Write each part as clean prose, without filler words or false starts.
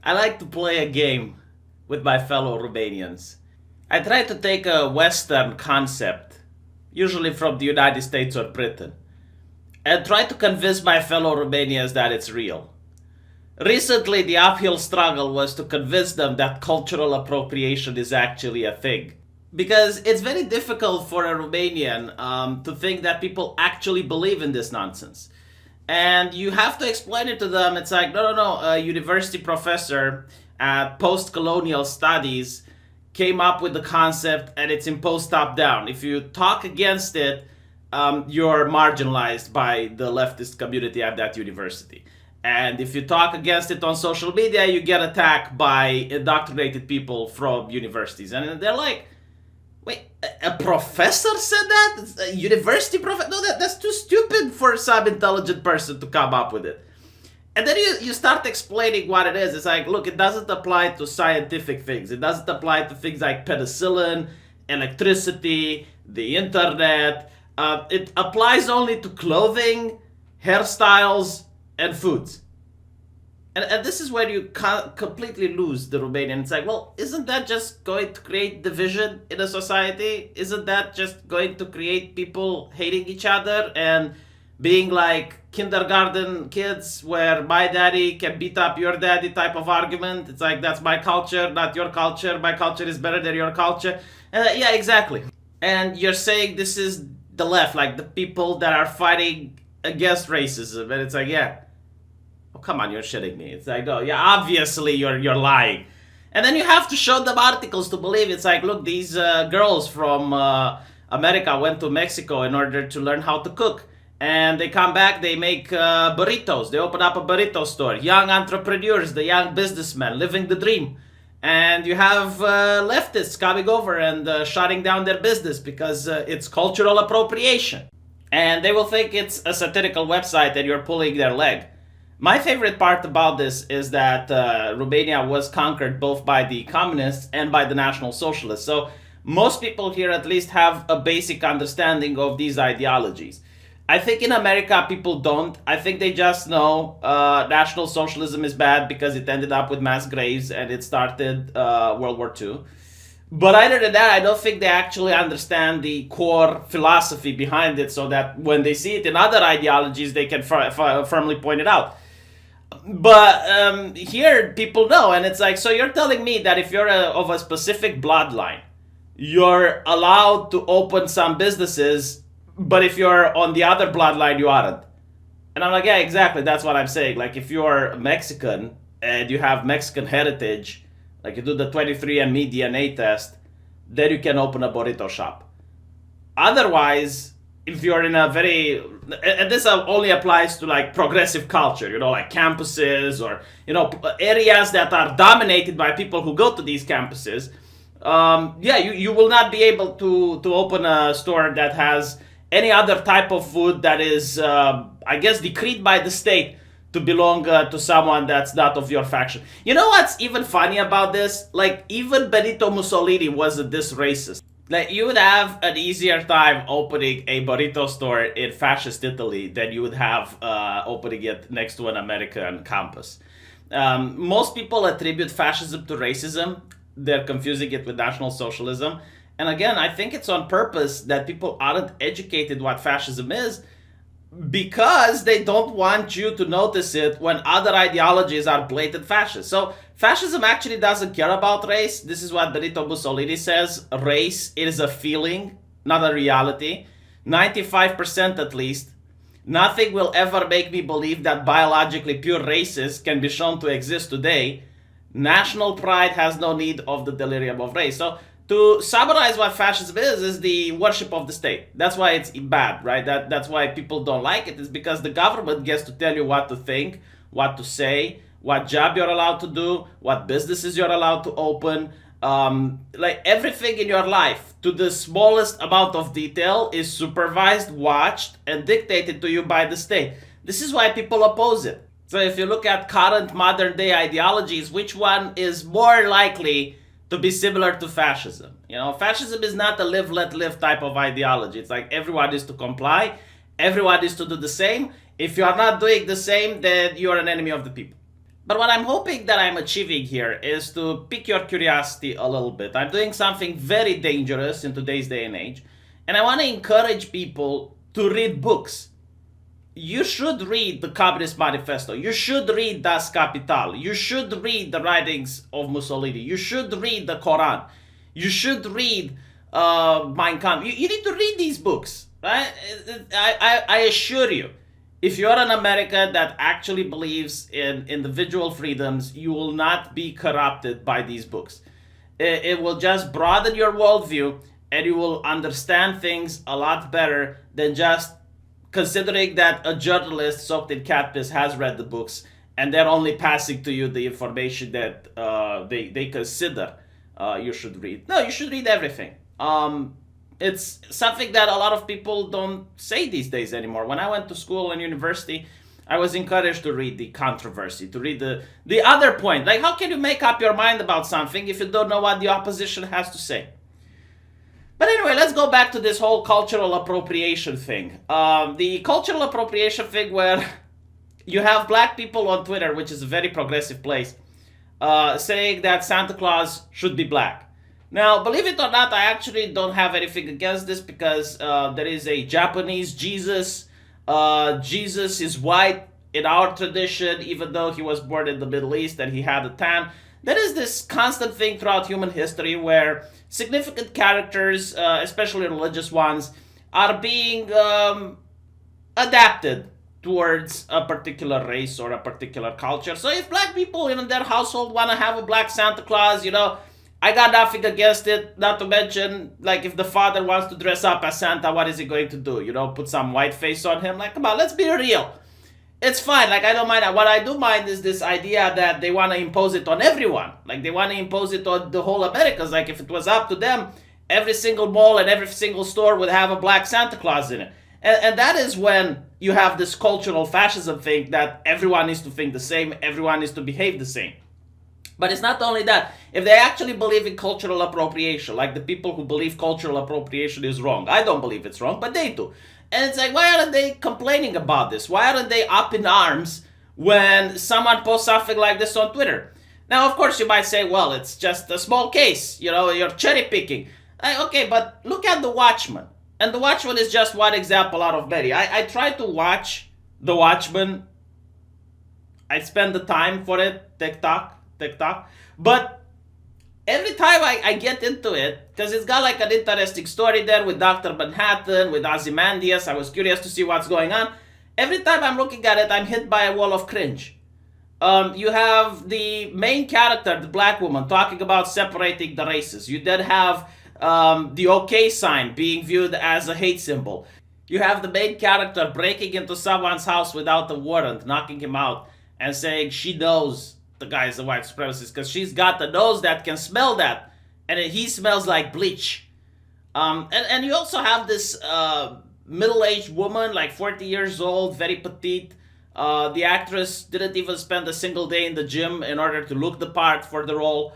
I like to play a game with my fellow Romanians. I try to take a Western concept, usually from the United States or Britain, and try to convince my fellow Romanians that it's real. Recently, the uphill struggle was to convince them that cultural appropriation is actually a thing. Because it's very difficult for a Romanian to think that people actually believe in this nonsense. And you have to explain it to them. It's like, no. A university professor at post-colonial studies came up with the concept and it's imposed top-down. If you talk against it, you're marginalized by the leftist community at that university. And if you talk against it on social media, you get attacked by indoctrinated people from universities. And they're like, wait, a professor said that? A university professor? No, that's too stupid for some intelligent person to come up with it. And then you start explaining what it is. It's like, look, it doesn't apply to scientific things. It doesn't apply to things like penicillin, electricity, the internet. It applies only to clothing, hairstyles, and foods. And this is where you completely lose the Romanian. It's like, well, isn't that just going to create division in a society? Isn't that just going to create people hating each other and being like kindergarten kids where my daddy can beat up your daddy type of argument? It's like, that's my culture, not your culture. My culture is better than your culture. And yeah, exactly. And you're saying this is the left, like the people that are fighting against racism. And it's like, yeah. Oh, come on, you're shitting me. It's like, oh, yeah, obviously you're lying. And then you have to show them articles to believe. It's like, look, these girls from America went to Mexico in order to learn how to cook. And they come back, they make burritos. They open up a burrito store. Young entrepreneurs, the young businessmen, living the dream. And you have leftists coming over and shutting down their business because it's cultural appropriation. And they will think it's a satirical website and you're pulling their leg. My favorite part about this is that Romania was conquered both by the communists and by the National Socialists. So most people here at least have a basic understanding of these ideologies. I think in America people don't. I think they just know National Socialism is bad because it ended up with mass graves and it started World War II. But other than that, I don't think they actually understand the core philosophy behind it so that when they see it in other ideologies, they can firmly point it out. But here people know, and it's like, so you're telling me that if you're of a specific bloodline, you're allowed to open some businesses, but if you're on the other bloodline, you aren't. And I'm like, yeah, exactly, that's what I'm saying. Like, if you're Mexican and you have Mexican heritage, like you do the 23andMe DNA test, then you can open a burrito shop. Otherwise, if you're in a very, and this only applies to like progressive culture, you know, like campuses or, you know, areas that are dominated by people who go to these campuses, you will not be able to open a store that has any other type of food that is, I guess, decreed by the state to belong to someone that's not of your faction. You know what's even funny about this? Like, even Benito Mussolini wasn't this racist. Like, you would have an easier time opening a burrito store in fascist Italy than you would have opening it next to an American campus. Most people attribute fascism to racism. They're confusing it with National Socialism. And again, I think it's on purpose that people aren't educated what fascism is, because they don't want you to notice it when other ideologies are blatant fascist. So fascism actually doesn't care about race. This is what Benito Mussolini says. Race is a feeling, not a reality. 95% at least. Nothing will ever make me believe that biologically pure races can be shown to exist today. National pride has no need of the delirium of race. So to summarize what fascism is the worship of the state. That's why it's bad, right? That's why people don't like it. It's because the government gets to tell you what to think, what to say, what job you're allowed to do, what businesses you're allowed to open. Like everything in your life, to the smallest amount of detail, is supervised, watched, and dictated to you by the state. This is why people oppose it. So if you look at current modern day ideologies, which one is more likely to be similar to fascism? You know, fascism is not a live, let live type of ideology. It's like everyone is to comply, everyone is to do the same. If you are not doing the same, then you are an enemy of the people. But what I'm hoping that I'm achieving here is to pique your curiosity a little bit. I'm doing something very dangerous in today's day and age, and I want to encourage people to read books. You should read the Communist Manifesto. You should read Das Kapital. You should read the writings of Mussolini. You should read the Quran. You should read Mein Kampf. You need to read these books, right? I assure you, if you're an American that actually believes in individual freedoms, you will not be corrupted by these books. It will just broaden your worldview, and you will understand things a lot better than just considering that a journalist soaked in cat piss has read the books and they're only passing to you the information that they consider you should read. No, you should read everything. It's something that a lot of people don't say these days anymore. When I went to school and university, I was encouraged to read the controversy, to read the other point. Like, how can you make up your mind about something if you don't know what the opposition has to say? But anyway, let's go back to this whole cultural appropriation thing. The cultural appropriation thing where you have black people on Twitter, which is a very progressive place, saying that Santa Claus should be black. Now, believe it or not, I actually don't have anything against this because there is a Japanese Jesus. Jesus is white in our tradition, even though he was born in the Middle East and he had a tan. There is this constant thing throughout human history where significant characters, especially religious ones, are being adapted towards a particular race or a particular culture. So if black people in their household want to have a black Santa Claus, I got nothing against it. Not to mention, like, if the father wants to dress up as Santa, what is he going to do? Put some white face on him? Like, come on, let's be real. It's fine. Like, I don't mind. What I do mind is this idea that they want to impose it on everyone. Like, they want to impose it on the whole Americas. Like, if it was up to them, every single mall and every single store would have a black Santa Claus in it. And that is when you have this cultural fascism thing that everyone needs to think the same, everyone needs to behave the same. But it's not only that. If they actually believe in cultural appropriation, like the people who believe cultural appropriation is wrong, I don't believe it's wrong, but they do. And it's like, why aren't they complaining about this? Why aren't they up in arms when someone posts something like this on Twitter? Now, of course, you might say, well, it's just a small case. You're cherry picking. Okay, but look at The Watchmen. And The Watchmen is just one example out of many. I tried to watch The Watchmen. I spend the time for it, TikTok. But every time I get into it, because it's got like an interesting story there with Dr. Manhattan, with Ozymandias, I was curious to see what's going on. Every time I'm looking at it, I'm hit by a wall of cringe. You have the main character, the black woman, talking about separating the races. You then have the OK sign being viewed as a hate symbol. You have the main character breaking into someone's house without a warrant, knocking him out, and saying she knows the guy is a white supremacist because she's got the nose that can smell that, and he smells like bleach. And you also have this middle-aged woman, like 40 years old, very petite. The actress didn't even spend a single day in the gym in order to look the part for the role.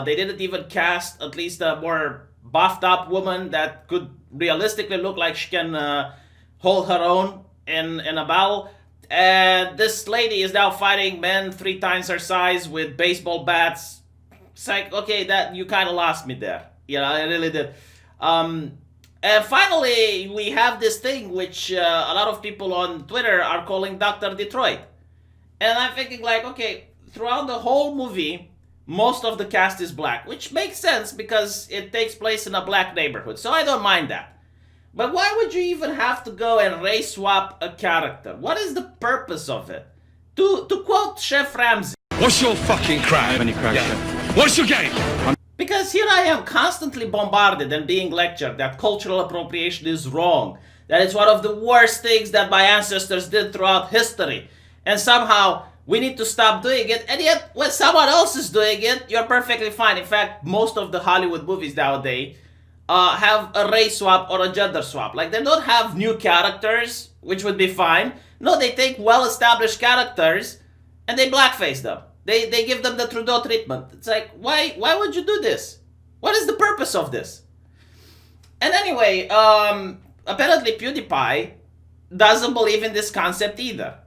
They didn't even cast at least a more buffed up woman that could realistically look like she can hold her own in a battle. And this lady is now fighting men 3 times her size with baseball bats. It's like, okay, that you kind of lost me there. I really did. And finally, we have this thing which a lot of people on Twitter are calling Dr. Detroit. And I'm thinking like, okay, throughout the whole movie, most of the cast is black, which makes sense because it takes place in a black neighborhood. So I don't mind that. But why would you even have to go and race swap a character? What is the purpose of it? To quote Chef Ramsay, what's your fucking crime? What's your game? Because here I am constantly bombarded and being lectured that cultural appropriation is wrong. That it's one of the worst things that my ancestors did throughout history. And somehow we need to stop doing it. And yet when someone else is doing it, you're perfectly fine. In fact, most of the Hollywood movies nowadays have a race swap or a gender swap. Like, they don't have new characters, which would be fine. No, they take well-established characters and they blackface them. They give them the Trudeau treatment. It's like, why would you do this? What is the purpose of this? And anyway, apparently PewDiePie doesn't believe in this concept either.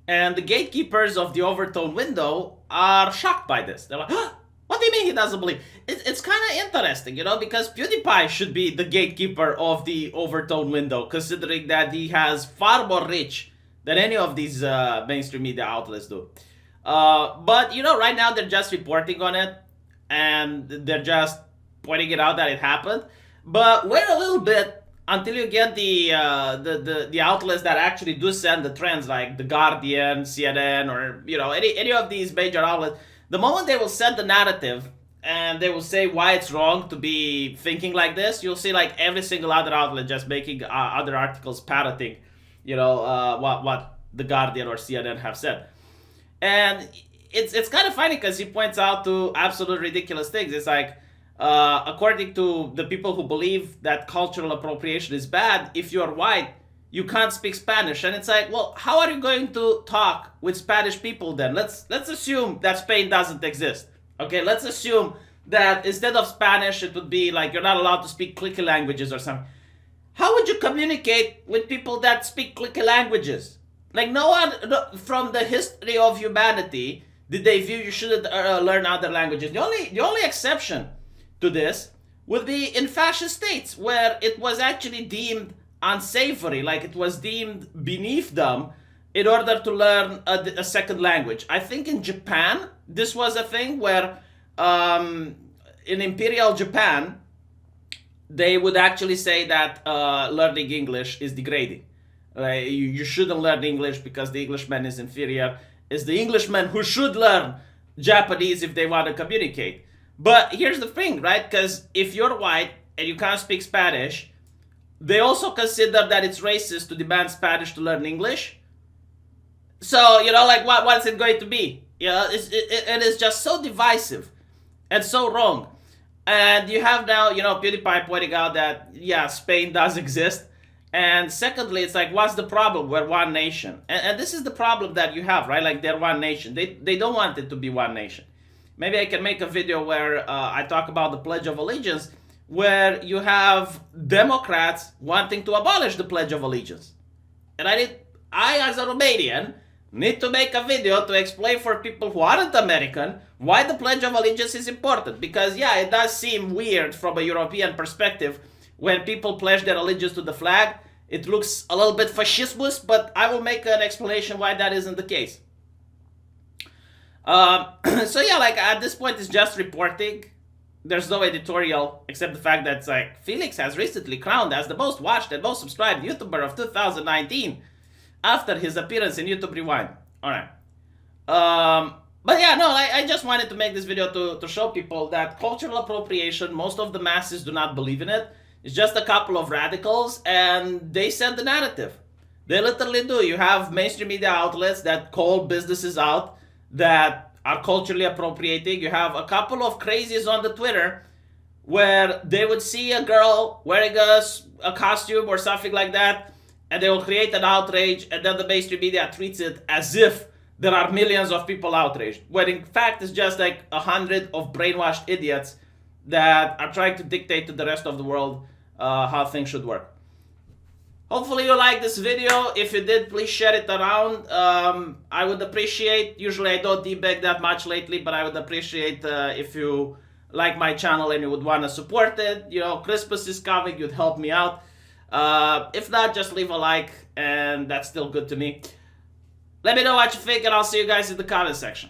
And the gatekeepers of the overtone window are shocked by this. They're like, huh? What do you mean he doesn't believe? It's kind of interesting, because PewDiePie should be the gatekeeper of the overtone window, considering that he has far more reach than any of these mainstream media outlets do. But, right now they're just reporting on it, and they're just pointing it out that it happened. But wait a little bit until you get the outlets that actually do send the trends, like The Guardian, CNN, or, any of these major outlets. The moment they will send the narrative and they will say why it's wrong to be thinking like this, you'll see like every single other outlet just making other articles parroting, what The Guardian or CNN have said. And it's kind of funny because he points out to absolute ridiculous things. It's like, according to the people who believe that cultural appropriation is bad, if you're white, you can't speak Spanish. And it's like, well, how are you going to talk with Spanish people then? Let's assume that Spain doesn't exist. Okay, let's assume that instead of Spanish, it would be like you're not allowed to speak clicky languages or something. How would you communicate with people that speak clicky languages? Like, no one from the history of humanity did they view you shouldn't learn other languages. The only exception to this would be in fascist states, where it was actually deemed unsavory, like it was deemed beneath them in order to learn a second language. I think in Japan, this was a thing where in Imperial Japan, they would actually say that learning English is degrading. You shouldn't learn English because the Englishman is inferior. It's the Englishman who should learn Japanese if they want to communicate. But here's the thing, right? Because if you're white and you can't speak Spanish, they also consider that it's racist to demand Spanish to learn English. So, what's it going to be? It is just so divisive and so wrong. And you have now, PewDiePie pointing out that, yeah, Spain does exist. And secondly, it's like, what's the problem? We're one nation. And this is the problem that you have, right? Like, they're one nation. They don't want it to be one nation. Maybe I can make a video where I talk about the Pledge of Allegiance, where you have Democrats wanting to abolish the Pledge of Allegiance. And I, as a Romanian, need to make a video to explain for people who aren't American why the Pledge of Allegiance is important. Because, yeah, it does seem weird from a European perspective when people pledge their allegiance to the flag. It looks a little bit fascismus, but I will make an explanation why that isn't the case. So, yeah, like, at this point, it's just reporting. There's no editorial, except the fact that, like, Felix has recently crowned as the most watched and most subscribed YouTuber of 2019 after his appearance in YouTube Rewind. Alright. But yeah, no, I just wanted to make this video to show people that cultural appropriation, most of the masses do not believe in it. It's just a couple of radicals, and they send the narrative. They literally do. You have mainstream media outlets that call businesses out that are culturally appropriating. You have a couple of crazies on the Twitter where they would see a girl wearing a costume or something like that, and they will create an outrage, and then the mainstream media treats it as if there are millions of people outraged, when in fact it's just like 100 of brainwashed idiots that are trying to dictate to the rest of the world how things should work. Hopefully you like this video. If you did, please share it around. I would appreciate, usually I don't debug that much lately, but I would appreciate if you like my channel and you would want to support it. Christmas is coming, you'd help me out. If not, just leave a like, and that's still good to me. Let me know what you think, and I'll see you guys in the comment section.